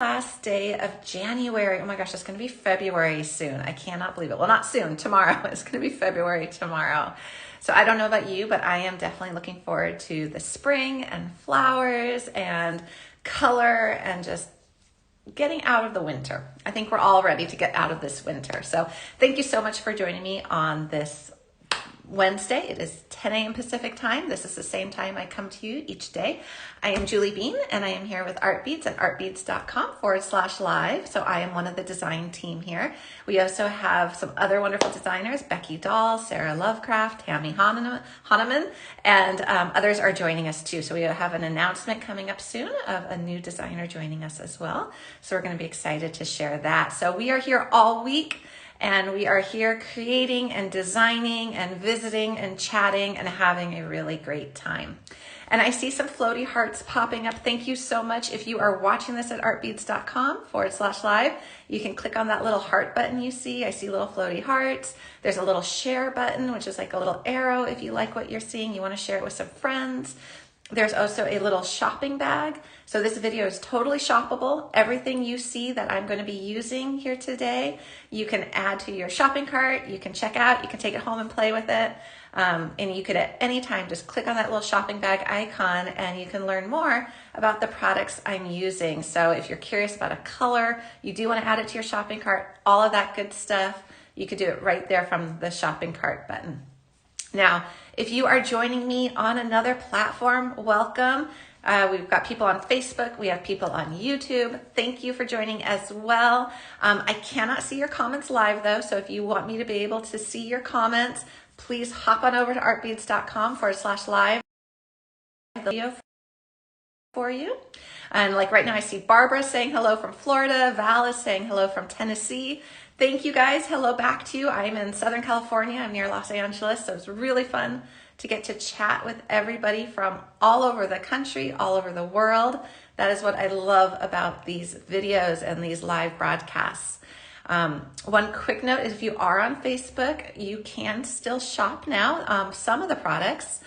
Last day of January. Oh my gosh, it's going to be February soon. I cannot believe it. Well, not soon, tomorrow. It's going to be February tomorrow. So I don't know about you, but I am definitely looking forward to the spring and flowers and color and just getting out of the winter. I think we're all ready to get out of this winter. So thank you so much for joining me on this Wednesday. It is 10 a.m. Pacific time. This is the same time I come to you each day. I am Julie Bean, and I am here with Art Beads at artbeads.com/live. So I am one of the design team here. We also have some other wonderful designers, Becky Dahl, Sarah Lovecraft, Tammy Hahnemann, and others are joining us too. So we have an announcement coming up soon of a new designer joining us as well. So we're going to be excited to share that. So we are here all week. And we are here creating and designing and visiting and chatting and having a really great time. And I see some floaty hearts popping up. Thank you so much. If you are watching this at artbeads.com/live, you can click on that little heart button you see. I see little floaty hearts. There's a little share button, which is like a little arrow. If you like what you're seeing, you want to share it with some friends. There's also a little shopping bag. So this video is totally shoppable. Everything you see that I'm going to be using here today, you can add to your shopping cart. You can check out. You can take it home and play with it. And you could at any time just click on that little shopping bag icon and you can learn more about the products I'm using. So if you're curious about a color, you do want to add it to your shopping cart, all of that good stuff, you could do it right there from the shopping cart button. Now, if you are joining me on another platform, welcome. We've got people on Facebook. We have people on YouTube. Thank you for joining as well. I cannot see your comments live though, so if you want me to be able to see your comments, please hop on over to artbeads.com/live video for you. And like right now, I see Barbara saying hello from Florida. Val is saying hello from Tennessee. Thank you guys. Hello back to you. I'm in Southern California. I'm near Los Angeles. So it's really fun to get to chat with everybody from all over the country, all over the world. That is what I love about these videos and these live broadcasts. One quick note is if you are on Facebook, you can still shop now. Some of the products,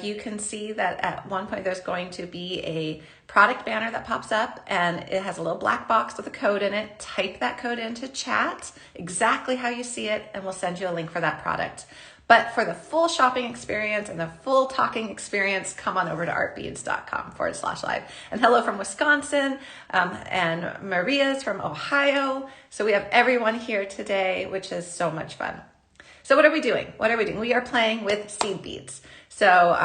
you can see that at one point there's going to be a product banner that pops up and it has a little black box with a code in it. Type that code into chat, exactly how you see it, and we'll send you a link for that product. But for the full shopping experience and the full talking experience, come on over to artbeads.com/live. And hello from Wisconsin, and Maria's from Ohio. So we have everyone here today, which is so much fun. So what are we doing? We are playing with seed beads. So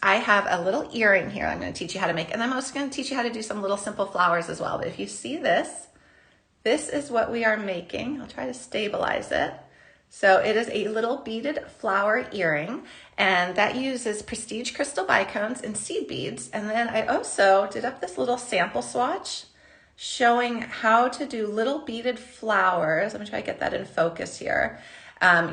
I have a little earring here I'm going to teach you how to make, and I'm also going to teach you how to do some little simple flowers as well. But if you see this is what we are making. I'll try to stabilize it. So it is a little beaded flower earring, and that uses prestige crystal bicones and seed beads. And then I also did up this little sample swatch showing how to do little beaded flowers. Let me try to get that in focus here.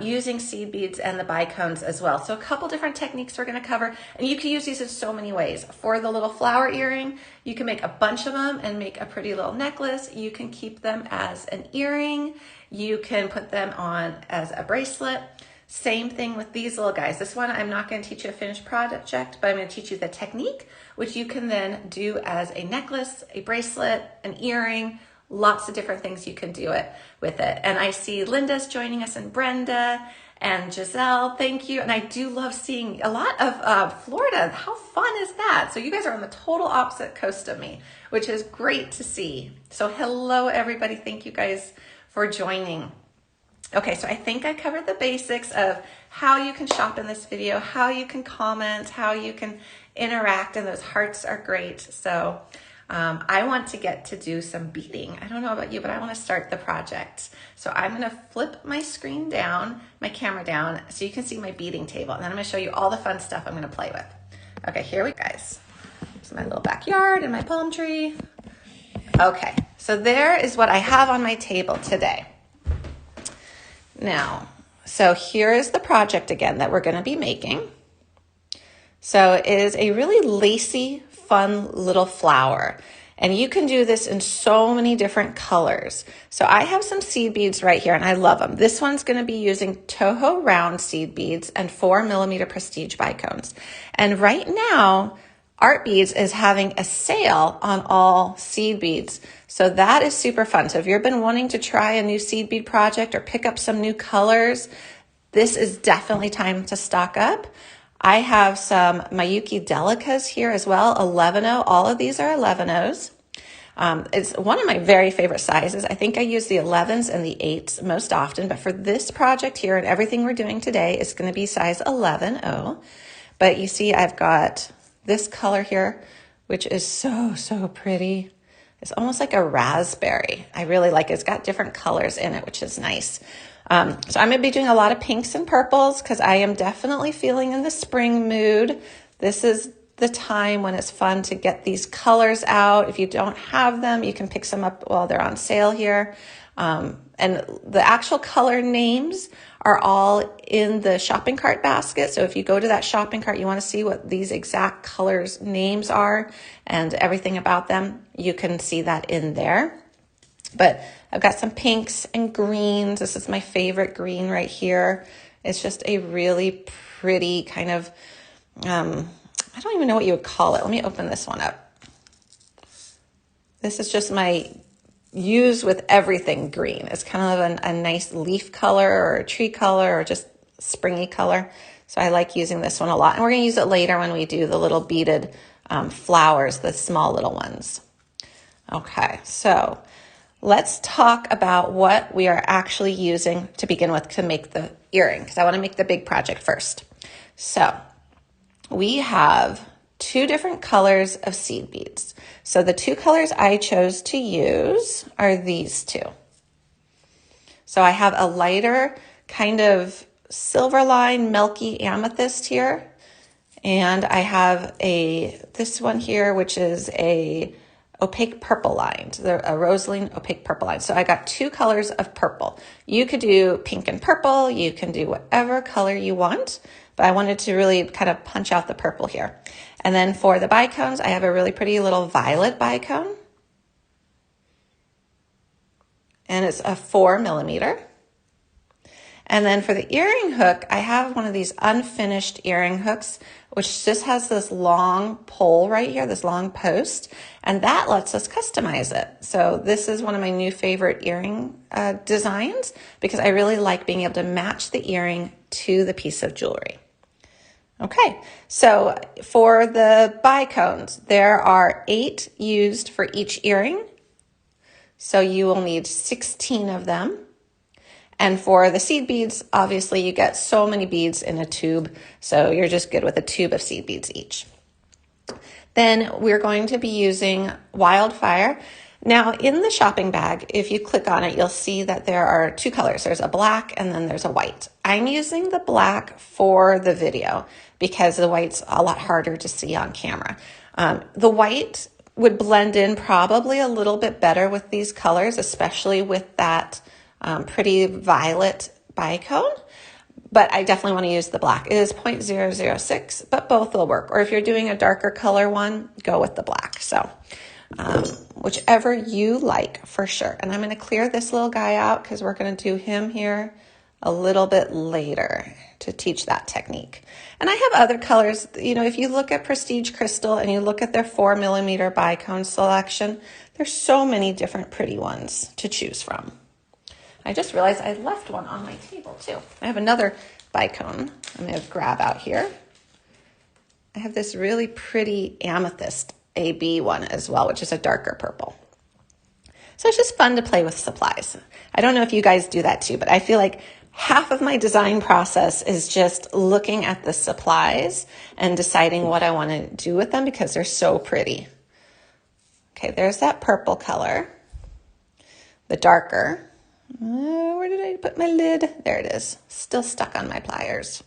Using seed beads and the bicones as well. So a couple different techniques we're going to cover, and you can use these in so many ways. For the little flower earring, you can make a bunch of them and make a pretty little necklace. You can keep them as an earring. You can put them on as a bracelet. Same thing with these little guys. This one, I'm not going to teach you a finished project, but I'm going to teach you the technique, which you can then do as a necklace, a bracelet, an earring. Lots of different things you can do it with it. And I see Linda's joining us, and Brenda and Giselle, thank you. And I do love seeing a lot of Florida. How fun is that? So you guys are on the total opposite coast of me, which is great to see. So hello, everybody. Thank you guys for joining. Okay, so I think I covered the basics of how you can shop in this video, how you can comment, how you can interact, and those hearts are great. So I want to get to do some beading. I don't know about you, but I want to start the project. So I'm going to flip my screen down, my camera down, so you can see my beading table. And then I'm going to show you all the fun stuff I'm going to play with. Okay, here we go, guys. This is my little backyard and my palm tree. Okay, so there is what I have on my table today. Now, so here is the project again that we're going to be making. So it is a really lacy, fun little flower. And you can do this in so many different colors. So I have some seed beads right here, and I love them. This one's going to be using Toho round seed beads and 4mm prestige bicones. And right now, Art Beads is having a sale on all seed beads. So that is super fun. So if you've been wanting to try a new seed bead project or pick up some new colors, this is definitely time to stock up. I have some Miyuki Delicas here as well, 11-0. All of these are 11-0s. It's one of my very favorite sizes. I think I use the 11s and the 8s most often, but for this project here and everything we're doing today, it's going to be size 11-0. But you see, I've got this color here, which is so pretty. It's almost like a raspberry. I really like it. It's got different colors in it, which is nice. So I'm going to be doing a lot of pinks and purples because I am definitely feeling in the spring mood. This is the time when it's fun to get these colors out. If you don't have them, you can pick some up while they're on sale here. And the actual color names are all in the shopping cart basket. So if you go to that shopping cart, you want to see what these exact colors names are and everything about them, you can see that in there. But I've got some pinks and greens. This is my favorite green right here. It's just a really pretty kind of, I don't even know what you would call it. Let me open this one up. This is just my use with everything green. It's kind of a nice leaf color or a tree color or just springy color. So I like using this one a lot. And we're going to use it later when we do the little beaded flowers, the small little ones. Okay, so let's talk about what we are actually using to begin with to make the earring, because I want to make the big project first. So we have two different colors of seed beads. So the two colors I chose to use are these two. So I have a lighter kind of silver line milky amethyst here. And I have this one here, which is a opaque purple lined, a rosaline opaque purple line. So I got two colors of purple. You could do pink and purple. You can do whatever color you want, but I wanted to really kind of punch out the purple here. And then for the bicones, I have a really pretty little violet bicone. And it's a 4 millimeter. And then for the earring hook, I have one of these unfinished earring hooks, which just has this long pole right here, this long post, and that lets us customize it. So this is one of my new favorite earring designs because I really like being able to match the earring to the piece of jewelry. Okay, so for the bicones, there are 8 used for each earring. So you will need 16 of them. And for the seed beads, obviously you get so many beads in a tube, so you're just good with a tube of seed beads each. Then we're going to be using Wildfire. Now in the shopping bag, if you click on it, you'll see that there are 2 colors. There's a black and then there's a white. I'm using the black for the video because the white's a lot harder to see on camera. The white would blend in probably a little bit better with these colors, especially with that pretty violet bicone, but I definitely want to use the black. It is 0.006, but both will work. Or if you're doing a darker color one, go with the black. So whichever you like for sure. And I'm going to clear this little guy out because we're going to do him here a little bit later to teach that technique. And I have other colors. You know, if you look at Prestige Crystal and you look at their 4 millimeter bicone selection, there's so many different pretty ones to choose from. I just realized I left one on my table too. I have another bicone I'm going to grab out here. I have this really pretty amethyst AB one as well, which is a darker purple. So it's just fun to play with supplies. I don't know if you guys do that too, but I feel like half of my design process is just looking at the supplies and deciding what I want to do with them because they're so pretty. Okay, there's that purple color, the darker. Where did I put my lid? There it is. Still stuck on my pliers.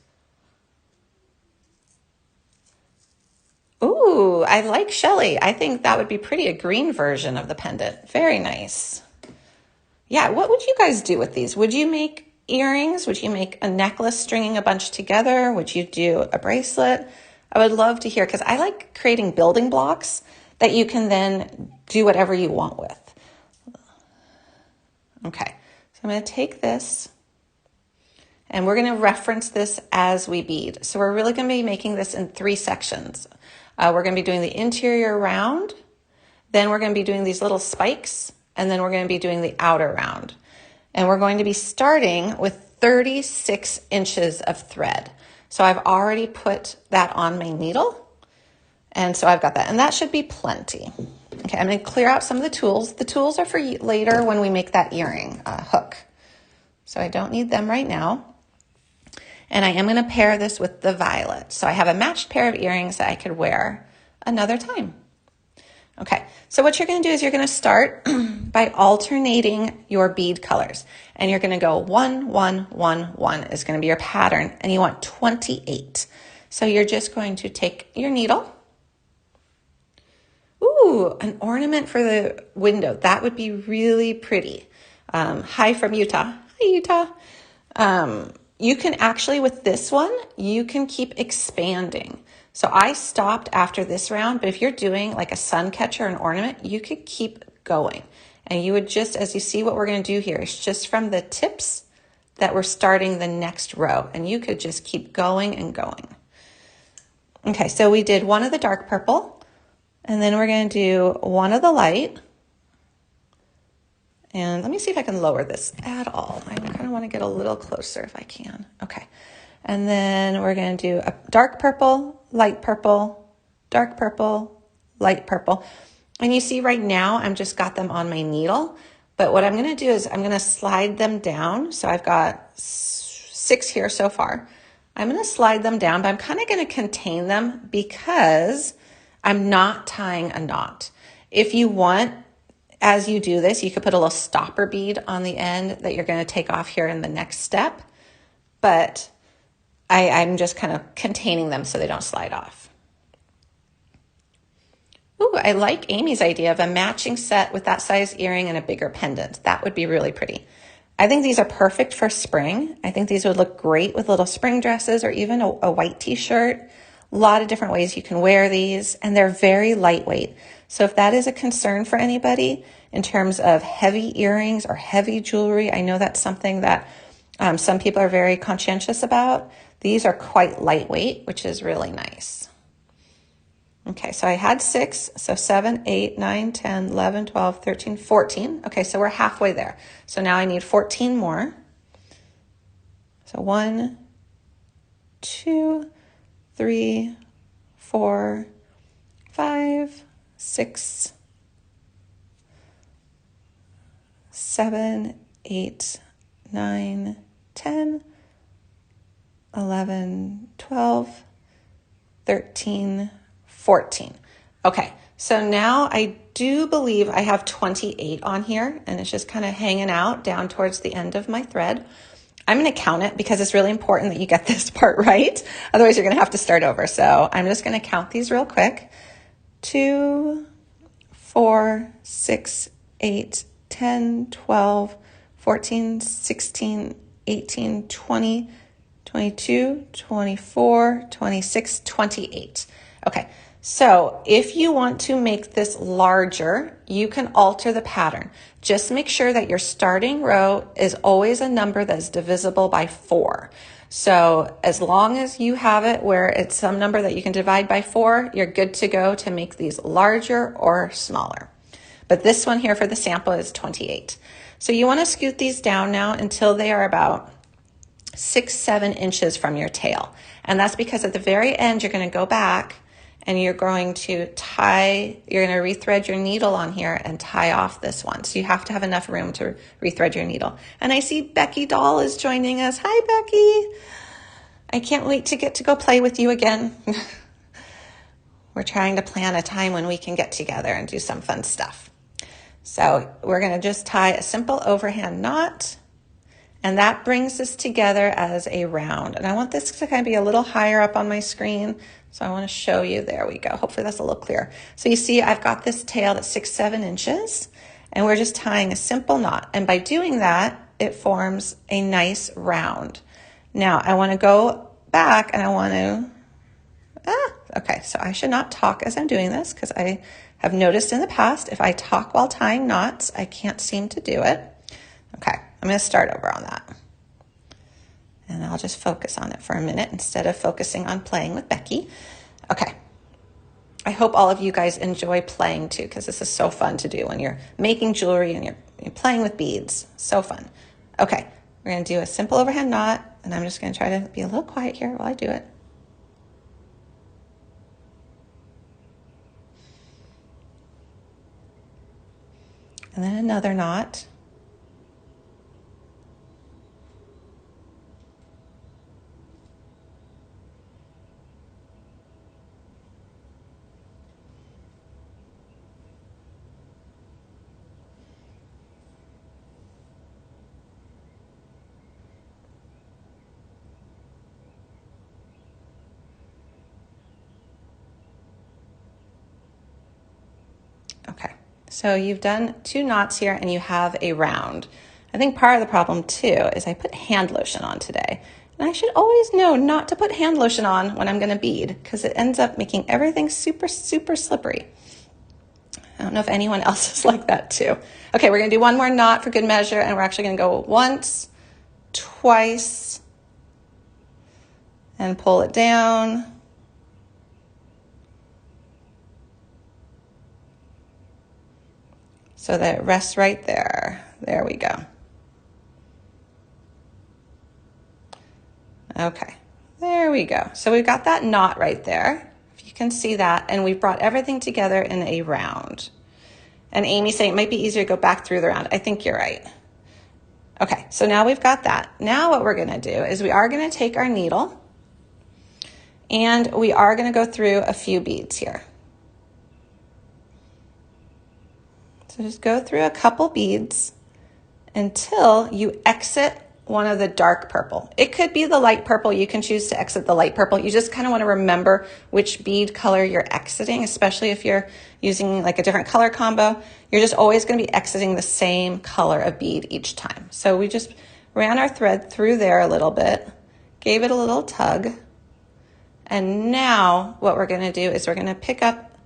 Ooh, I like Shelly. I think that would be pretty a green version of the pendant. Very nice. Yeah, what would you guys do with these? Would you make earrings? Would you make a necklace stringing a bunch together? Would you do a bracelet? I would love to hear because I like creating building blocks that you can then do whatever you want with. Okay. I'm going to take this and we're going to reference this as we bead. So we're really going to be making this in 3 sections. We're going to be doing the interior round, then we're going to be doing these little spikes, and then we're going to be doing the outer round. And we're going to be starting with 36 inches of thread. So I've already put that on my needle, and so I've got that, and that should be plenty. Okay, I'm going to clear out some of the tools. The tools are for later when we make that earring hook. So I don't need them right now. And I am going to pair this with the violet. So I have a matched pair of earrings that I could wear another time. Okay, so what you're going to do is you're going to start by alternating your bead colors. And you're going to go 1, 1, 1, 1 is going to be your pattern. And you want 28. So you're just going to take your needle. Ooh, an ornament for the window. That would be really pretty. Hi from Utah. Hi, Utah. You can actually, with this one, you can keep expanding. So I stopped after this round, but if you're doing like a sun catcher, an ornament, you could keep going. And you would just, as you see what we're going to do here, it's just from the tips that we're starting the next row. And you could just keep going and going. Okay, so we did one of the dark purple, and then we're going to do one of the light. And let me see if I can lower this at all. I kind of want to get a little closer if I can. Okay. And then we're going to do a dark purple, light purple, dark purple, light purple. And you see right now, I'm just got them on my needle. But what I'm going to do is I'm going to slide them down. So I've got 6 here so far. I'm going to slide them down, but I'm kind of going to contain them because I'm not tying a knot. If you want, as you do this, you could put a little stopper bead on the end that you're going to take off here in the next step. But I'm just kind of containing them so they don't slide off. Ooh, I like Amy's idea of a matching set with that size earring and a bigger pendant. That would be really pretty. I think these are perfect for spring. I think these would look great with little spring dresses or even a white t-shirt. A lot of different ways you can wear these, and they're very lightweight. So if that is a concern for anybody in terms of heavy earrings or heavy jewelry, I know that's something that some people are very conscientious about. These are quite lightweight, which is really nice. Okay, so I had 6, so 7, 8, 9, 10, 11, 12, 13, 14. Okay, so we're halfway there. So now I need 14 more. So 1, 2, 3, 4, 5, 6, 7, 8, 9, 10, 11, 12, 13, 14. Okay, so now I do believe I have 28 on here, and it's just kind of hanging out down towards the end of my thread. I'm going to count it because it's really important that you get this part right. Otherwise, you're going to have to start over. So I'm just going to count these real quick. 2, 4, 6, 8, 10, 12, 14, 16, 18, 20, 22, 24, 26, 28. Okay, so if you want to make this larger, you can alter the pattern. Just make sure that your starting row is always a number that's divisible by 4. So as long as you have it where it's some number that you can divide by 4, you're good to go to make these larger or smaller. But this one here for the sample is 28. So you want to scoot these down now until they are about 6, 7 inches from your tail. And that's because at the very end, you're going to go back and you're going to tie, you're going to rethread your needle on here and tie off this one. So you have to have enough room to rethread your needle. And I see Becky Doll is joining us. Hi, Becky. I can't wait to get to go play with you again. We're trying to plan a time when we can get together and do some fun stuff. So we're going to just tie a simple overhand knot. And that brings us together as a round. And I want this to kind of be a little higher up on my screen. So I want to show you, there we go. Hopefully that's a little clearer. So you see I've got this tail that's 6, 7 inches, and we're just tying a simple knot. And by doing that, it forms a nice round. Now I want to go back and I want to, okay, so I should not talk as I'm doing this because I have noticed in the past, if I talk while tying knots, I can't seem to do it. Okay, I'm going to start over on that. And I'll just focus on it for a minute instead of focusing on playing with Becky. Okay. I hope all of you guys enjoy playing too, because this is so fun to do when you're making jewelry and you're playing with beads. So fun. Okay, we're going to do a simple overhand knot, and I'm just going to try to be a little quiet here while I do it. And then another knot. Okay, so you've done 2 knots here and you have a round. I think part of the problem too is I put hand lotion on today. And I should always know not to put hand lotion on when I'm gonna bead, because it ends up making everything super, super slippery. I don't know if anyone else is like that too. Okay, we're gonna do 1 more knot for good measure, and we're actually gonna go once, twice, and pull it down. So that it rests right there. There we go. Okay, there we go. So we've got that knot right there, if you can see that, and we've brought everything together in a round. And Amy's saying it might be easier to go back through the round. I think you're right. Okay, so now we've got that. Now what we're gonna do is we are gonna take our needle and we are gonna go through a few beads here. So just go through a couple beads until you exit one of the dark purple. It could be the light purple. You can choose to exit the light purple. You just kind of want to remember which bead color you're exiting, especially if you're using like a different color combo. You're just always going to be exiting the same color of bead each time. So we just ran our thread through there a little bit, gave it a little tug, and now what we're going to do is we're going to pick up,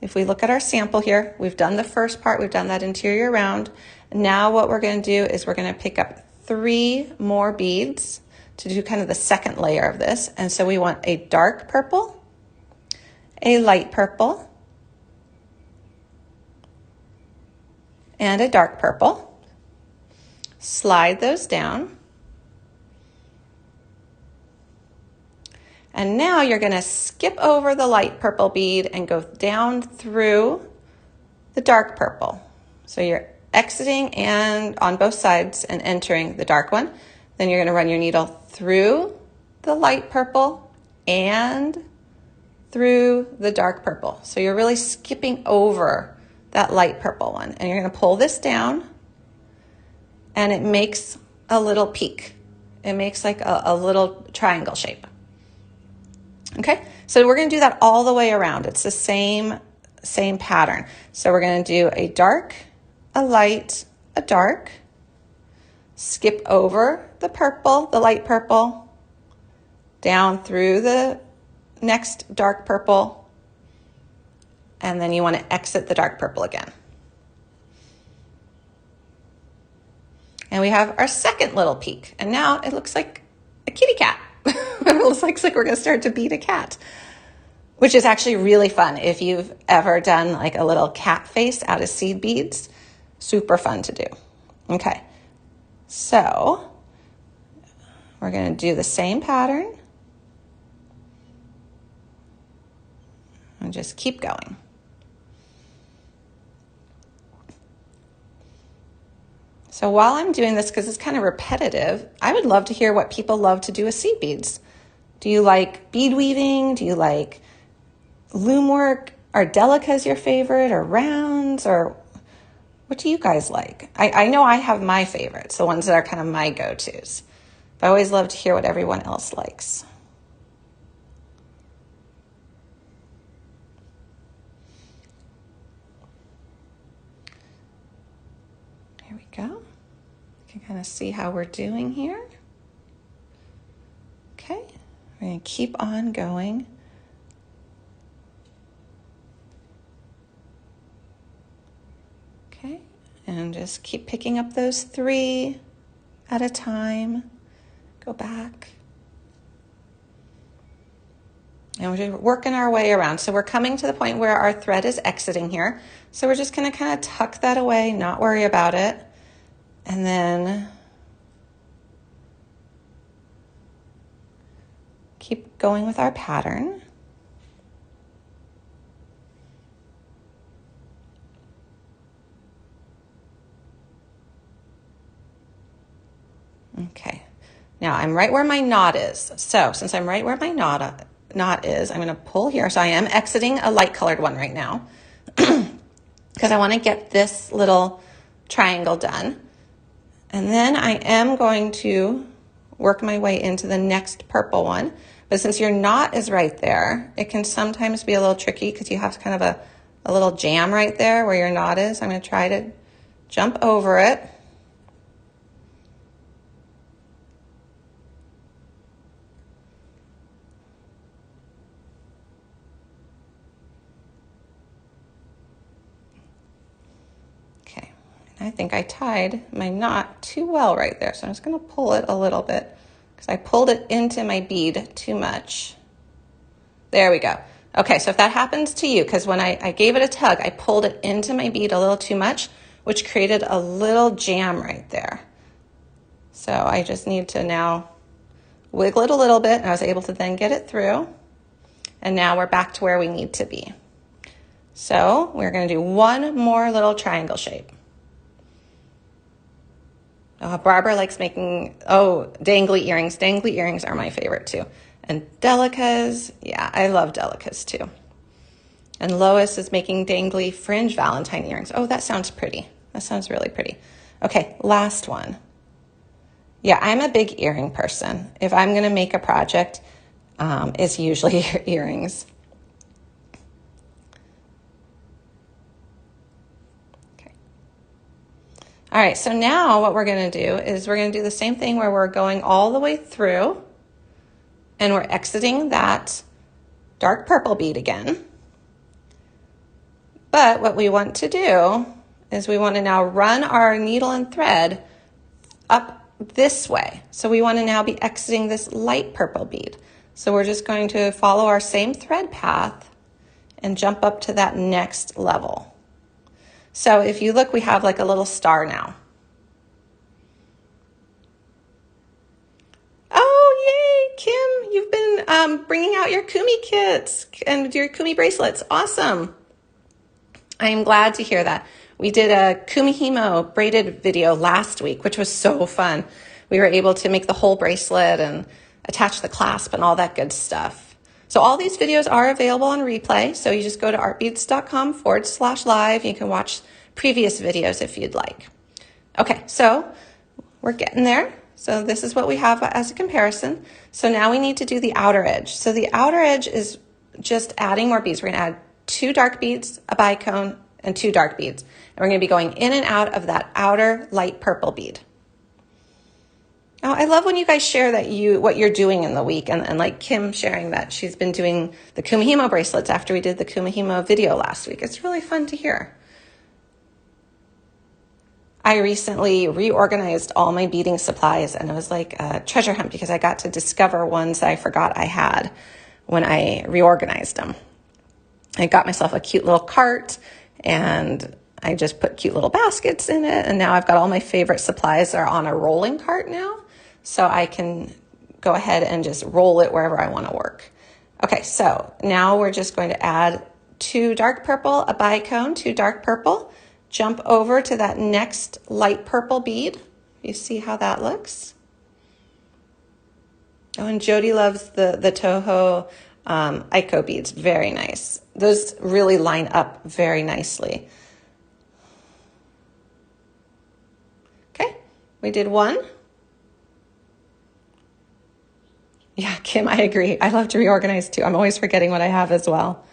if we look at our sample here, we've done the first part, we've done that interior round. Now what we're going to do is we're going to pick up 3 more beads to do kind of the second layer of this. And so we want a dark purple, a light purple, and a dark purple. Slide those down. And now you're going to skip over the light purple bead and go down through the dark purple. So you're exiting and on both sides and entering the dark one. Then you're going to run your needle through the light purple and through the dark purple. So you're really skipping over that light purple one. And you're going to pull this down and it makes a little peak. It makes like a little triangle shape. Okay, so we're going to do that all the way around. It's the same pattern. So we're going to do a dark, a light, a dark, skip over the purple, the light purple, down through the next dark purple, and then you want to exit the dark purple again. And we have our second little peak, and now it looks like a kitty cat. It looks like we're going to start to bead a cat, which is actually really fun. If you've ever done like a little cat face out of seed beads, super fun to do. Okay, so we're going to do the same pattern and just keep going. So while I'm doing this, because it's kind of repetitive, I would love to hear what people love to do with seed beads. Do you like bead weaving? Do you like loom work? Are delicas your favorite, or rounds, or what do you guys like? I know I have my favorites, the ones that are kind of my go-tos. But I always love to hear what everyone else likes. Here we go. You can kind of see how we're doing here. Okay, we're going to keep on going. Okay, and just keep picking up those 3 at a time. Go back. And we're just working our way around. So we're coming to the point where our thread is exiting here. So we're just going to kind of tuck that away, not worry about it. And then keep going with our pattern. Okay, now I'm right where my knot is. So since I'm right where my knot is, I'm going to pull here. So I am exiting a light colored one right now because I want to get this little triangle done. And then I am going to work my way into the next purple one. But since your knot is right there, it can sometimes be a little tricky because you have kind of a little jam right there where your knot is. I'm going to try to jump over it. I think I tied my knot too well right there. So I'm just going to pull it a little bit because I pulled it into my bead too much. There we go. Okay, so if that happens to you, because when I gave it a tug, I pulled it into my bead a little too much, which created a little jam right there. So I just need to now wiggle it a little bit, and I was able to then get it through. And now we're back to where we need to be. So we're going to do one more little triangle shape. Barbara likes making, dangly earrings. Dangly earrings are my favorite too. And delicas, yeah, I love delicas too. And Lois is making dangly fringe Valentine earrings. Oh, that sounds pretty. That sounds really pretty. Okay, last one. Yeah, I'm a big earring person. If I'm going to make a project, it's usually earrings. All right, so now what we're going to do is we're going to do the same thing where we're going all the way through and we're exiting that dark purple bead again. But what we want to do is we want to now run our needle and thread up this way. So we want to now be exiting this light purple bead. So we're just going to follow our same thread path and jump up to that next level. So if you look, we have like a little star now. Oh, yay, Kim, you've been bringing out your Kumi kits and your Kumi bracelets. Awesome. I am glad to hear that. We did a Kumihimo braided video last week, which was so fun. We were able to make the whole bracelet and attach the clasp and all that good stuff. So all these videos are available on replay. So you just go to artbeads.com/live. You can watch previous videos if you'd like. Okay, so we're getting there. So this is what we have as a comparison. So now we need to do the outer edge. So the outer edge is just adding more beads. We're going to add 2 dark beads, a bicone, and 2 dark beads. And we're going to be going in and out of that outer light purple bead. Now, I love when you guys share that what you're doing in the week, and like Kim sharing that she's been doing the Kumihimo bracelets after we did the Kumihimo video last week. It's really fun to hear. I recently reorganized all my beading supplies, and it was like a treasure hunt because I got to discover ones I forgot I had when I reorganized them. I got myself a cute little cart, and I just put cute little baskets in it, and now I've got all my favorite supplies are on a rolling cart now. So I can go ahead and just roll it wherever I want to work. Okay, so now we're just going to add 2 dark purple, a bicone, 2 dark purple, jump over to that next light purple bead. You see how that looks? Oh, and Jody loves the Toho Aiko beads. Very nice. Those really line up very nicely. Okay, we did 1. Yeah, Kim, I agree. I love to reorganize too. I'm always forgetting what I have as well.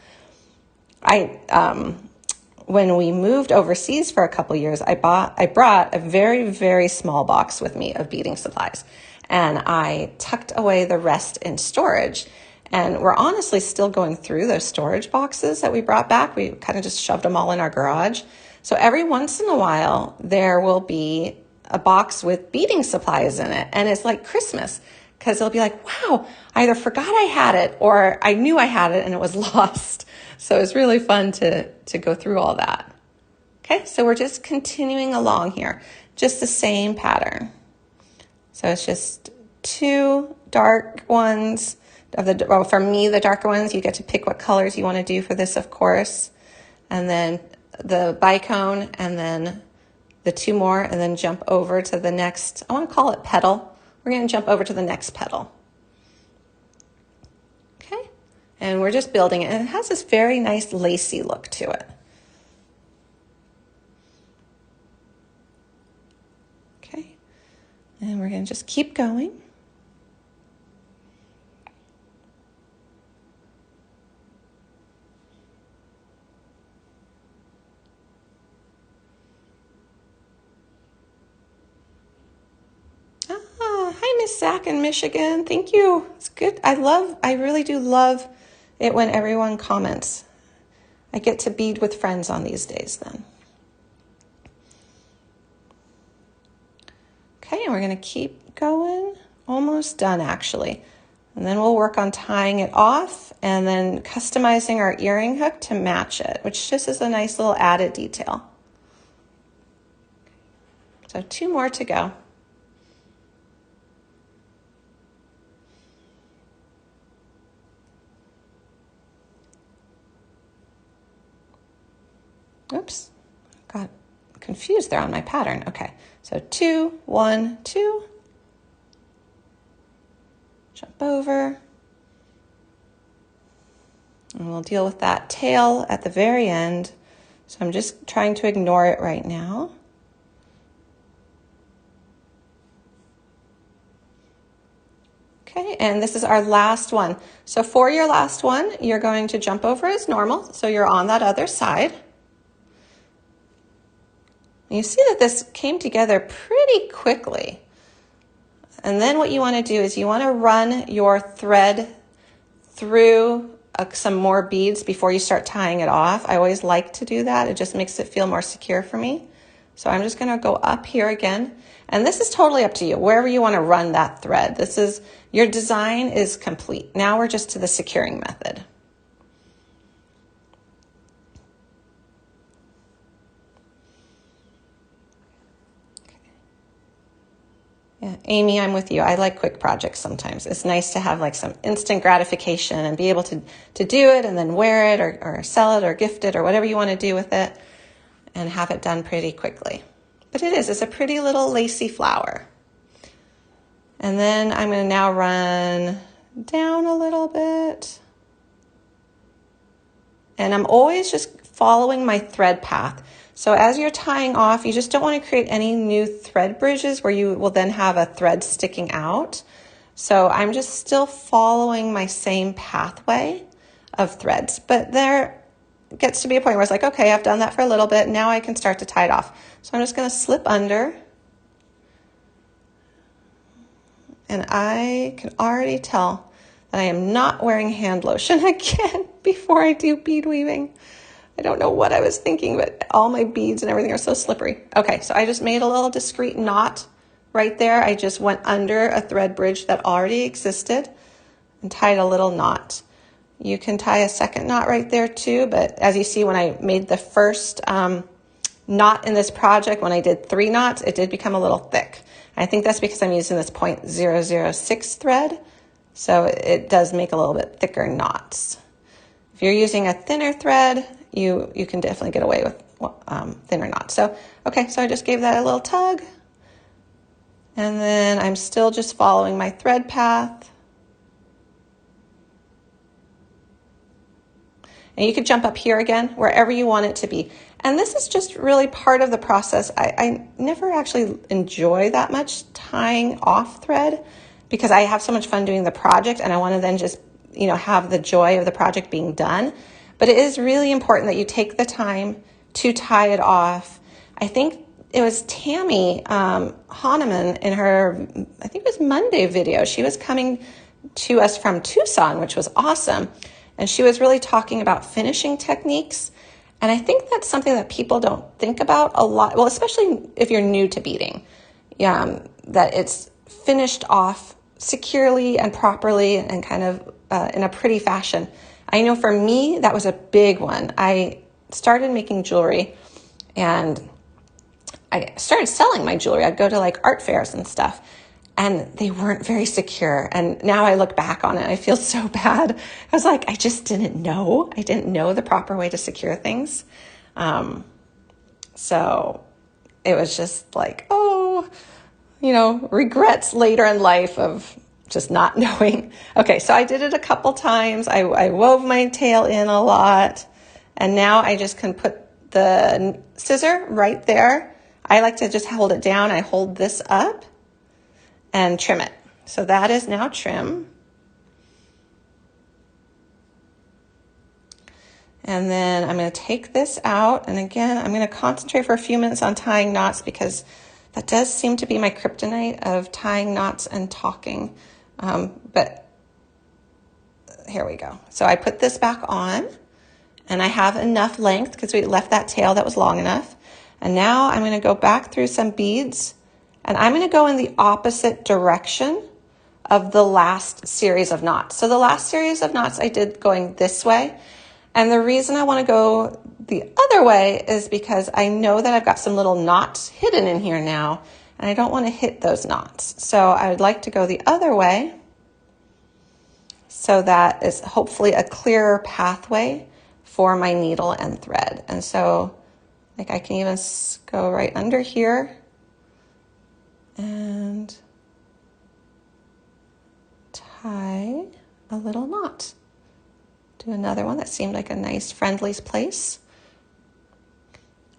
When we moved overseas for a couple years, I brought a very, very small box with me of beading supplies, and I tucked away the rest in storage. And we're honestly still going through those storage boxes that we brought back. We kind of just shoved them all in our garage. So every once in a while, there will be a box with beading supplies in it, and it's like Christmas. because it'll be like, wow, I either forgot I had it or I knew I had it and it was lost. So it's really fun to go through all that. Okay, so we're just continuing along here, just the same pattern. So it's just 2 dark ones of the, well, for me, the darker ones. You get to pick what colors you want to do for this, of course. And then the bicone, and then the 2 more, and then jump over to the next, I want to call it petal. We're going to jump over to the next petal. Okay, and we're just building it. And it has this very nice lacy look to it. And we're going to just keep going. Hi, Miss Zach in Michigan. Thank you. It's good. I really do love it when everyone comments. I get to bead with friends on these days then. Okay, and we're going to keep going. Almost done, actually. And then we'll work on tying it off and then customizing our earring hook to match it, which just is a nice little added detail. So 2 more to go. Oops, got confused there on my pattern. Okay, so 2, 1, 2. Jump over. And we'll deal with that tail at the very end. So I'm just trying to ignore it right now. Okay, and this is our last one. So for your last one, you're going to jump over as normal. So you're on that other side. You see that this came together pretty quickly. And then what you want to do is you want to run your thread through some more beads before you start tying it off. I always like to do that. It just makes it feel more secure for me. So I'm just going to go up here again. And this is totally up to you, wherever you want to run that thread. This is, your design is complete. Now we're just to the securing method. Yeah, Amy, I'm with you. I like quick projects sometimes. It's nice to have like some instant gratification and be able to do it and then wear it or sell it or gift it or whatever you want to do with it and have it done pretty quickly. But it's a pretty little lacy flower. And then I'm going to now run down a little bit. And I'm always just following my thread path. So as you're tying off, you just don't want to create any new thread bridges where you will then have a thread sticking out. So I'm just still following my same pathway of threads. But there gets to be a point where it's like, okay, I've done that for a little bit. Now I can start to tie it off. So I'm just going to slip under. And I can already tell that I am not wearing hand lotion again before I do bead weaving. I don't know what I was thinking, but all my beads and everything are so slippery. Okay, so I just made a little discreet knot right there. I just went under a thread bridge that already existed and tied a little knot. You can tie a second knot right there too, but as you see when I made the first knot in this project, when I did 3 knots, it did become a little thick. I think that's because I'm using this 0.006 thread, so it does make a little bit thicker knots. If you're using a thinner thread, you can definitely get away with thinner knots. So, okay, so I just gave that a little tug. And then I'm still just following my thread path. And you could jump up here again, wherever you want it to be. And this is just really part of the process. I never actually enjoy that much tying off thread because I have so much fun doing the project and I want to then just, have the joy of the project being done. But it is really important that you take the time to tie it off. I think it was Tammy Hahnemann in her, I think it was Monday video. She was coming to us from Tucson, which was awesome. And she was really talking about finishing techniques. And I think that's something that people don't think about a lot. Well, especially if you're new to beading, that it's finished off securely and properly and kind of in a pretty fashion. I know for me, that was a big one. I started making jewelry and I started selling my jewelry. I'd go to like art fairs and stuff, and they weren't very secure. And now I look back on it, I feel so bad. I was like, I just didn't know. I didn't know the proper way to secure things. So it was just like, oh, regrets later in life of just not knowing. Okay, so I did it a couple times. I wove my tail in a lot. And now I just can put the scissor right there. I like to just hold it down. I hold this up and trim it. So that is now trim. And then I'm going to take this out. And again, I'm going to concentrate for a few minutes on tying knots because that does seem to be my kryptonite of tying knots and talking. But here we go. So I put this back on and I have enough length because we left that tail that was long enough. And now I'm going to go back through some beads and I'm going to go in the opposite direction of the last series of knots. So the last series of knots I did going this way. And the reason I want to go the other way is because I know that I've got some little knots hidden in here now, and I don't want to hit those knots. So I would like to go the other way so that is hopefully a clearer pathway for my needle and thread. And so like I can even go right under here and tie a little knot. Do another one that seemed like a nice friendly place.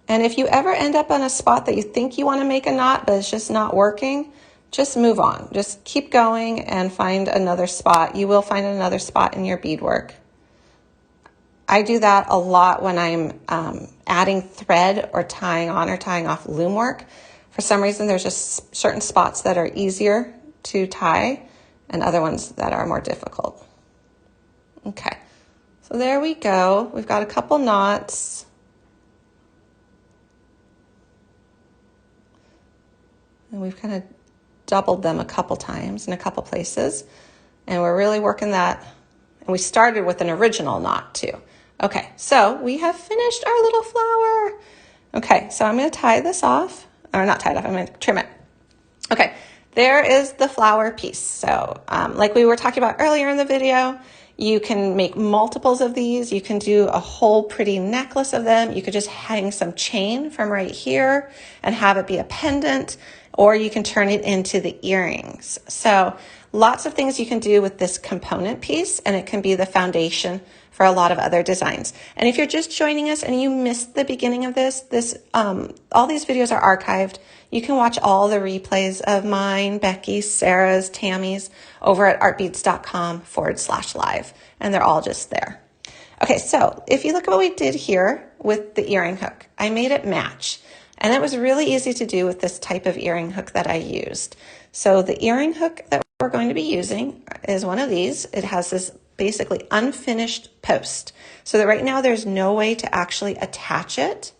And if you ever end up on a spot that you think you want to make a knot, but it's just not working, just move on. Just keep going and find another spot. You will find another spot in your beadwork. I do that a lot when I'm adding thread or tying on or tying off loom work. For some reason, there's just certain spots that are easier to tie and other ones that are more difficult. Okay. So there we go. We've got a couple knots. And we've kind of doubled them a couple times in a couple places. And we're really working that. And we started with an original knot too. Okay, so we have finished our little flower. Okay, so I'm going to tie this off. Or not tie it off, I'm going to trim it. Okay, there is the flower piece. So like we were talking about earlier in the video, you can make multiples of these. You can do a whole pretty necklace of them. You could just hang some chain from right here and have it be a pendant, or you can turn it into the earrings. So lots of things you can do with this component piece, and it can be the foundation for a lot of other designs. And if you're just joining us and you missed the beginning of this, all these videos are archived. You can watch all the replays of mine, Becky's, Sarah's, Tammy's over at artbeads.com/live. And they're all just there. Okay, so if you look at what we did here with the earring hook, I made it match. And it was really easy to do with this type of earring hook that I used. So the earring hook that we're going to be using is one of these. It has this basically unfinished post. So that right now there's no way to actually attach it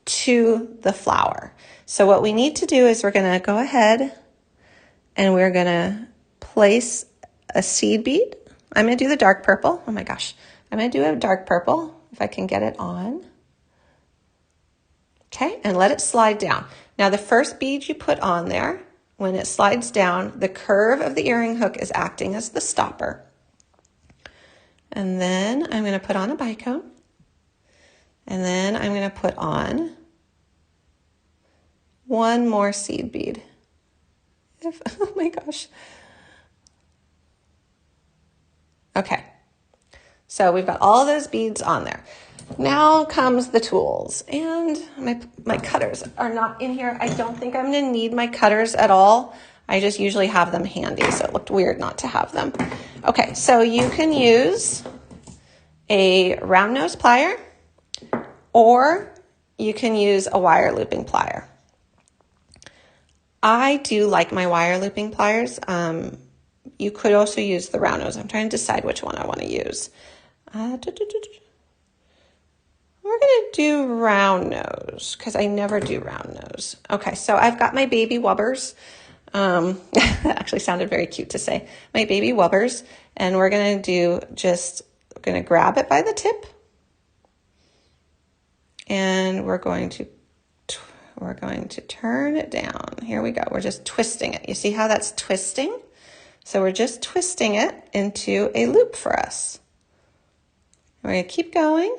to the flower. So what we need to do is we're going to go ahead and we're going to place a seed bead. I'm going to do the dark purple. Oh my gosh. I'm going to do a dark purple if I can get it on. Okay, and let it slide down. Now the first bead you put on there, when it slides down, the curve of the earring hook is acting as the stopper. And then I'm going to put on a bicone. And then I'm going to put on one more seed bead. Oh my gosh. Okay. So we've got all those beads on there. Now comes the tools, and my cutters are not in here. I don't think I'm going to need my cutters at all. I just usually have them handy, so it looked weird not to have them. Okay, so you can use a round nose plier, or you can use a wire looping plier. I do like my wire looping pliers. You could also use the round nose. I'm trying to decide which one I want to use. We're going to do round nose because I never do round nose. Okay, so I've got my baby wubbers. That actually sounded very cute to say. My baby wubbers. And we're going to grab it by the tip. And we're going to turn it down. Here we go. We're just twisting it. You see how that's twisting? So we're just twisting it into a loop for us. We're going to keep going.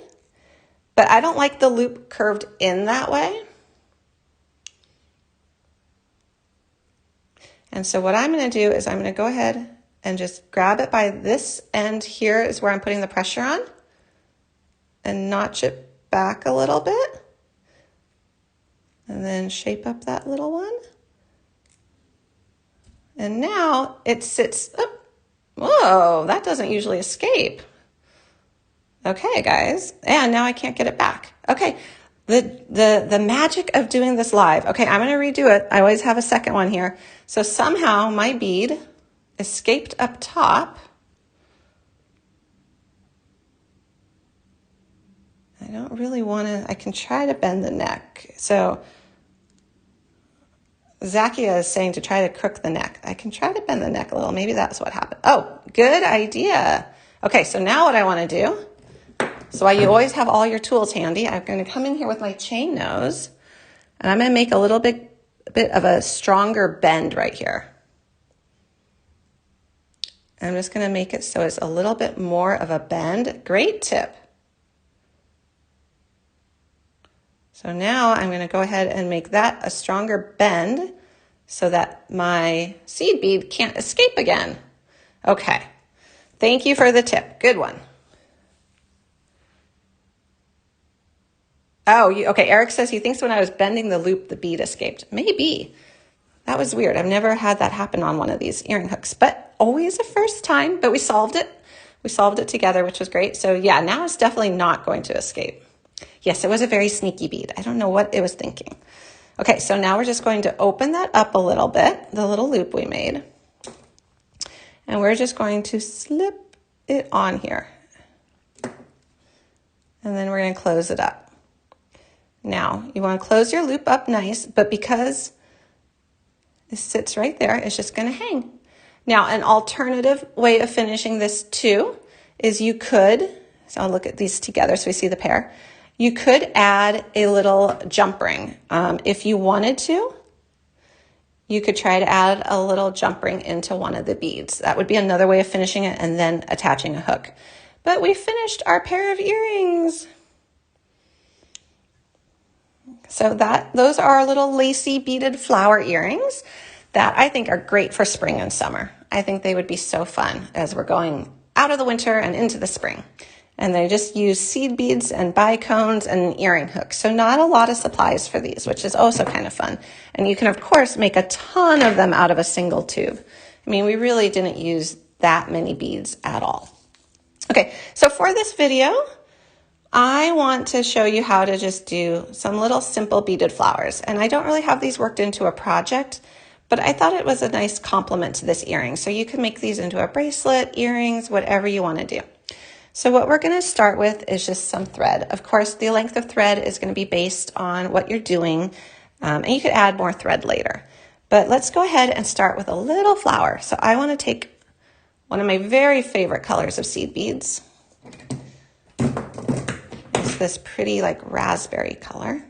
But I don't like the loop curved in that way. And so what I'm going to do is I'm going to go ahead and just grab it by this end here is where I'm putting the pressure on, and notch it back a little bit. And then shape up that little one. And now it sits up. Whoa, that doesn't usually escape. Okay, guys. And now I can't get it back. Okay, the magic of doing this live. Okay, I'm going to redo it. I always have a second one here. So somehow my bead escaped up top. I don't really want to, I can try to bend the neck. So Zakia is saying to try to crook the neck. I can try to bend the neck a little. Maybe that's what happened. Oh, good idea. Okay, so now what I want to do, so while you always have all your tools handy, I'm going to come in here with my chain nose, and I'm going to make a little bit of a stronger bend right here. I'm just going to make it so it's a little bit more of a bend. Great tip. So now I'm going to go ahead and make that a stronger bend so that my seed bead can't escape again. Okay. Thank you for the tip. Good one. Oh, okay. Eric says he thinks when I was bending the loop, the bead escaped. Maybe. That was weird. I've never had that happen on one of these earring hooks, but always a first time. But we solved it. We solved it together, which was great. So yeah, now it's definitely not going to escape. Yes, it was a very sneaky bead. I don't know what it was thinking. Okay, so now we're just going to open that up a little bit, the little loop we made. And we're just going to slip it on here. And then we're going to close it up. Now, you want to close your loop up nice, but because it sits right there, it's just going to hang. Now, an alternative way of finishing this too is you could, so I'll look at these together so we see the pair. You could add a little jump ring. If you wanted to, you could try to add a little jump ring into one of the beads. That would be another way of finishing it, and then attaching a hook. But we finished our pair of earrings. So those are our little lacy beaded flower earrings that I think are great for spring and summer. I think they would be so fun as we're going out of the winter and into the spring. And they just use seed beads and bicones and an earring hook. So not a lot of supplies for these, which is also kind of fun. And you can, of course, make a ton of them out of a single tube. I mean, we really didn't use that many beads at all. Okay, so for this video, I want to show you how to just do some little simple beaded flowers. And I don't really have these worked into a project, but I thought it was a nice complement to this earring. So you can make these into a bracelet, earrings, whatever you want to do. So what we're going to start with is just some thread. Of course, the length of thread is going to be based on what you're doing, and you could add more thread later. But let's go ahead and start with a little flower. So I want to take one of my very favorite colors of seed beads. It's this pretty like raspberry color.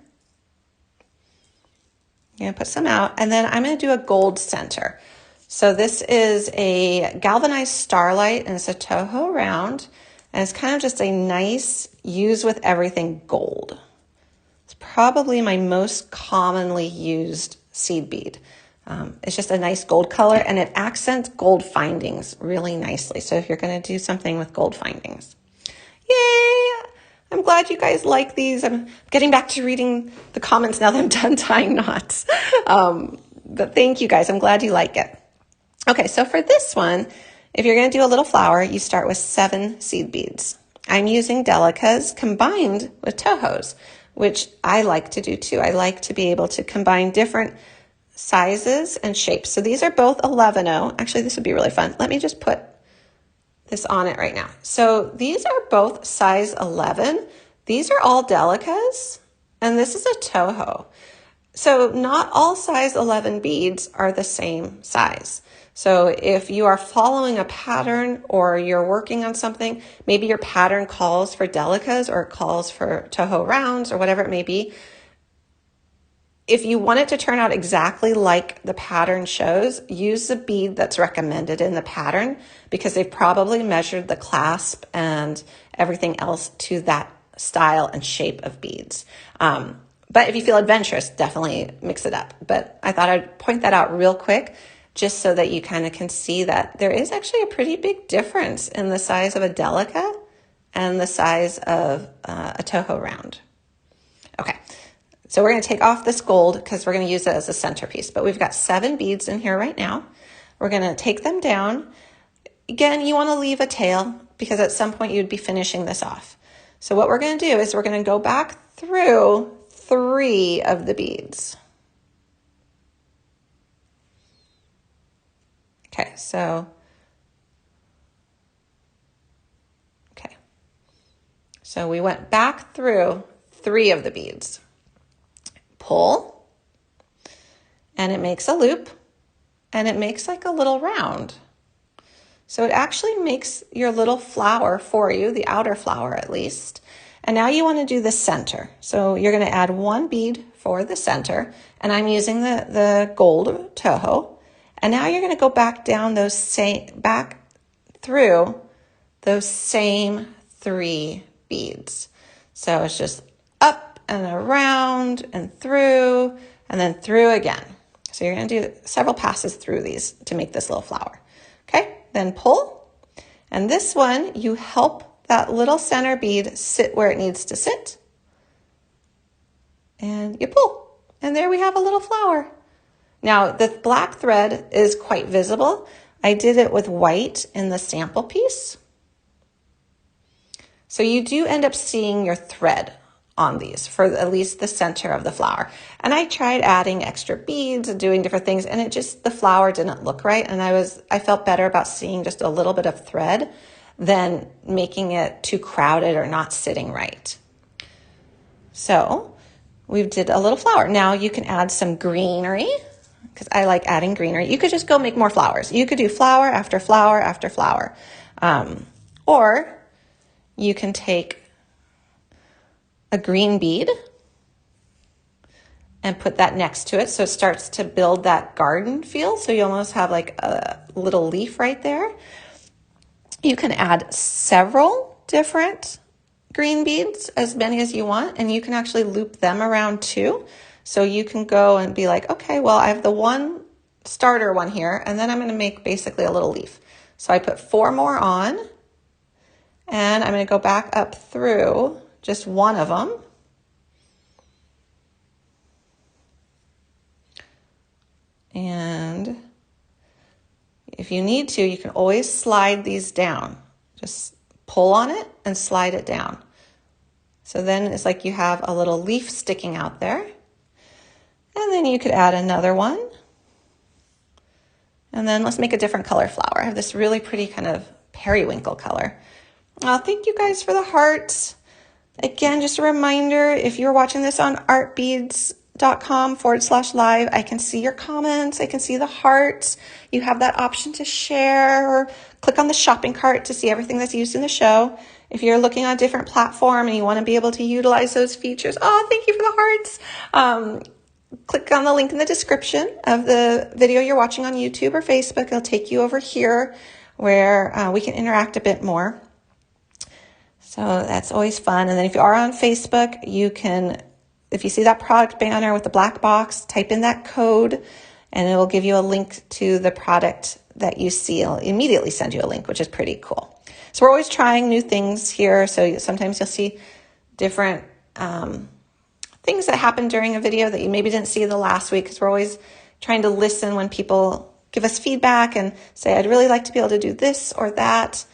I'm going to put some out, and then I'm going to do a gold center. So this is a galvanized starlight, and it's a Toho round. And it's kind of just a nice use with everything gold. It's probably my most commonly used seed bead. It's just a nice gold color, and it accents gold findings really nicely. So if you're going to do something with gold findings. Yay! I'm glad you guys like these. I'm getting back to reading the comments now that I'm done tying knots. But thank you guys. I'm glad you like it. Okay, so for this one, if you're going to do a little flower, you start with 7 seed beads. I'm using delicas combined with Tohos, which I like to do too. I like to be able to combine different sizes and shapes. So these are both 11-0. Actually, this would be really fun. Let me just put this on it right now. So these are both size 11. These are all delicas, and this is a Toho. So not all size 11 beads are the same size. So if you are following a pattern or you're working on something, maybe your pattern calls for delicas or it calls for Toho rounds or whatever it may be. If you want it to turn out exactly like the pattern shows, use the bead that's recommended in the pattern because they've probably measured the clasp and everything else to that style and shape of beads. But if you feel adventurous, definitely mix it up. But I thought I'd point that out real quick just so that you kind of can see that there is actually a pretty big difference in the size of a delica and the size of a Toho round. Okay, so we're going to take off this gold because we're going to use it as a centerpiece. But we've got 7 beads in here right now. We're going to take them down. Again, you want to leave a tail because at some point you'd be finishing this off. So what we're going to do is we're going to go back through 3 of the beads. Okay, so we went back through 3 of the beads. Pull, and it makes a loop, and it makes like a little round. So it actually makes your little flower for you, the outer flower at least. And now you want to do the center. So you're going to add 1 bead for the center, and I'm using the gold Toho. And now you're going to go back down back through those same 3 beads. So it's just up and around and through and then through again. So you're going to do several passes through these to make this little flower. Okay, then pull. And this one, you help that little center bead sit where it needs to sit. And you pull. And there we have a little flower. Now, the black thread is quite visible. I did it with white in the sample piece. So you do end up seeing your thread on these for at least the center of the flower. And I tried adding extra beads and doing different things, and the flower didn't look right. And I felt better about seeing just a little bit of thread than making it too crowded or not sitting right. So we did a little flower. Now you can add some greenery, because I like adding greenery. You could just go make more flowers. You could do flower after flower after flower. Or you can take a green bead and put that next to it so it starts to build that garden feel. So you almost have like a little leaf right there. You can add several different green beads, as many as you want, and you can actually loop them around too. So you can go and be like, okay, well, I have the one starter one here, and then I'm going to make basically a little leaf. So I put 4 more on, and I'm going to go back up through just one of them. And if you need to, you can always slide these down. Just pull on it and slide it down. So then it's like you have a little leaf sticking out there. And then you could add another one. And then let's make a different color flower. I have this really pretty kind of periwinkle color. Thank you guys for the hearts. Again, just a reminder, if you're watching this on artbeads.com/live, I can see your comments. I can see the hearts. You have that option to share or click on the shopping cart to see everything that's used in the show. If you're looking on a different platform and you want to be able to utilize those features, thank you for the hearts. Click on the link in the description of the video you're watching on YouTube or Facebook. It'll take you over here where we can interact a bit more. So that's always fun. And then if you are on Facebook, you can, if you see that product banner with the black box, type in that code and it will give you a link to the product that you see. It'll immediately send you a link, which is pretty cool. So we're always trying new things here. So sometimes you'll see different things that happen during a video that you maybe didn't see the last week, because we're always trying to listen when people give us feedback and say, I'd really like to be able to do this or that.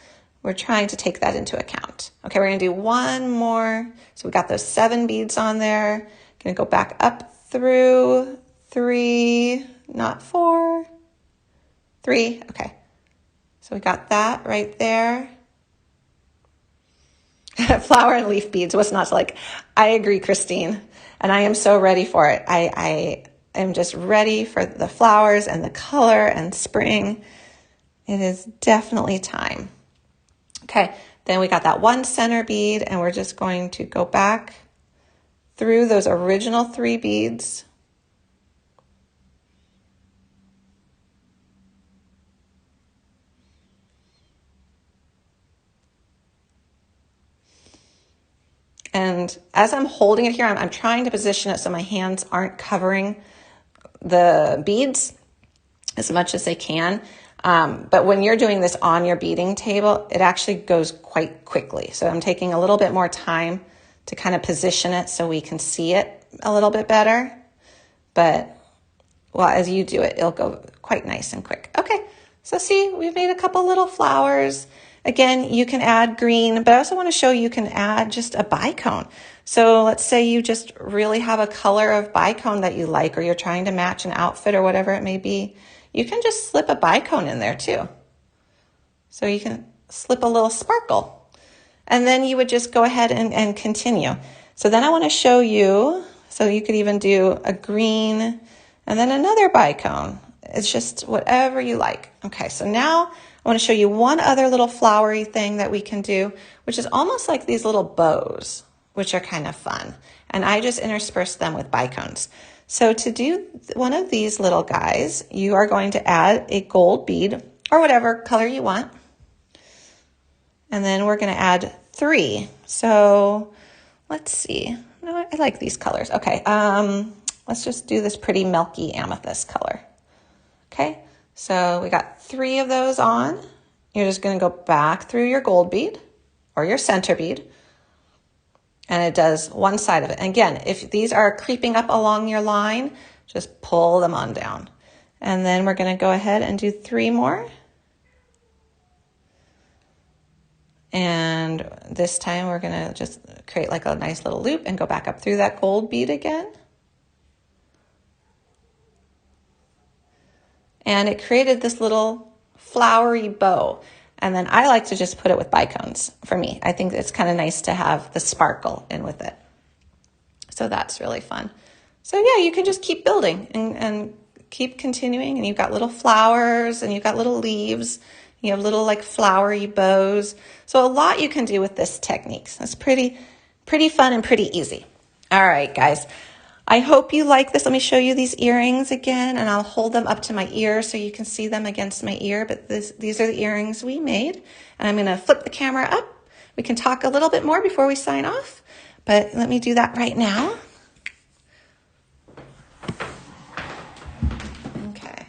We're trying to take that into account. Okay, we're going to do one more. So we got those 7 beads on there. Going to go back up through 3, not 4, 3. Okay, so we got that right there. Flower and leaf beads. What's not to like? I agree, Christine. and I am so ready for it. I am just ready for the flowers and the color and spring. It is definitely time. Okay, then we got that one center bead, and we're just going to go back through those original 3 beads. And as I'm holding it here, I'm trying to position it so my hands aren't covering the beads as much as they can. But when you're doing this on your beading table, it actually goes quite quickly. So I'm taking a little bit more time to kind of position it so we can see it a little bit better. But well, as you do it, it'll go quite nice and quick. Okay, so see, we've made a couple little flowers. Again, you can add green, but I also want to show you can add just a bicone. So let's say you just really have a color of bicone that you like, or you're trying to match an outfit or whatever it may be. You can just slip a bicone in there too. So you can slip a little sparkle. And then you would just go ahead and continue. So then I want to show you, so you could even do a green and then another bicone. It's just whatever you like. Okay, so now I want to show you one other little flowery thing that we can do, which is almost like these little bows, which are kind of fun. And I just intersperse them with bicones. So to do one of these little guys, you are going to add a gold bead or whatever color you want. And then we're going to add 3. So let's see. No, I like these colors. Okay, let's just do this pretty milky amethyst color. Okay, so we got 3 of those on. You're just going to go back through your gold bead or your center bead, and it does one side of it. And again, if these are creeping up along your line, just pull them on down. And then we're going to go ahead and do 3 more. And this time we're going to just create like a nice little loop and go back up through that gold bead again. And it created this little flowery bow. And then I like to just put it with bicones for me. I think it's kind of nice to have the sparkle in with it. So that's really fun. So yeah, you can just keep building and keep continuing. And you've got little flowers and you've got little leaves. You have little like flowery bows. So a lot you can do with this technique. So it's pretty fun and pretty easy. All right, guys. I hope you like this. Let me show you these earrings again, and I'll hold them up to my ear so you can see them against my ear. But these are the earrings we made. And I'm going to flip the camera up. We can talk a little bit more before we sign off, but let me do that right now. Okay.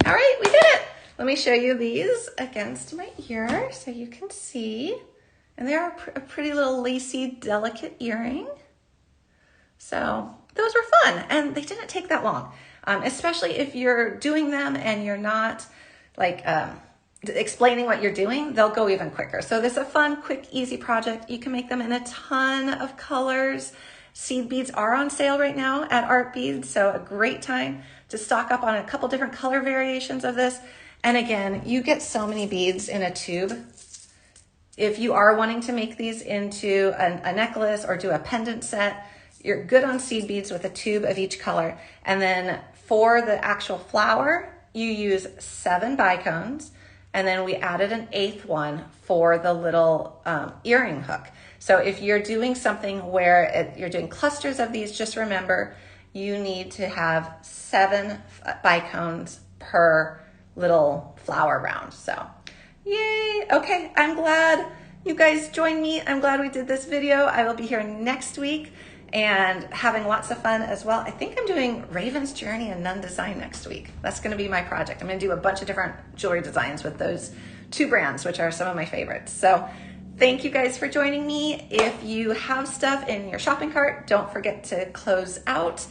All right, we did it. Let me show you these against my ear so you can see. And they're a pretty little lacy, delicate earring. So those were fun, and they didn't take that long, especially if you're doing them and you're not like explaining what you're doing, they'll go even quicker. So this is a fun, quick, easy project. You can make them in a ton of colors. Seed beads are on sale right now at Art Beads, so a great time to stock up on a couple different color variations of this. And again, you get so many beads in a tube. If you are wanting to make these into a necklace or do a pendant set, you're good on seed beads with a tube of each color. And then for the actual flower, you use 7 bicones. And then we added an 8th one for the little earring hook. So if you're doing something where you're doing clusters of these, just remember you need to have 7 bicones per little flower round. So yay. Okay, I'm glad you guys joined me. I'm glad we did this video. I will be here next week and having lots of fun as well. I think I'm doing Raven's Journey and Nun Design next week. That's going to be my project. I'm going to do a bunch of different jewelry designs with those 2 brands, which are some of my favorites. So thank you guys for joining me. If you have stuff in your shopping cart, don't forget to close out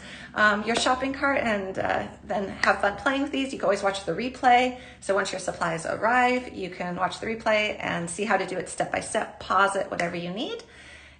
your shopping cart and then have fun playing with these. You can always watch the replay. So once your supplies arrive, you can watch the replay and see how to do it step by step, pause it, whatever you need.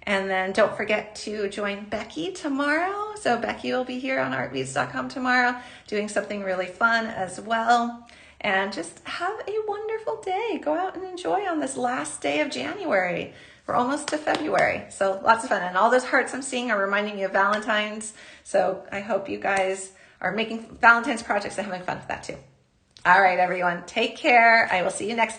And then don't forget to join Becky tomorrow. So Becky will be here on artbeads.com tomorrow doing something really fun as well. And just have a wonderful day. Go out and enjoy on this last day of January. we're almost to February. So lots of fun. And all those hearts I'm seeing are reminding you of Valentine's. So I hope you guys are making Valentine's projects and having fun with that too. All right, everyone, take care. I will see you next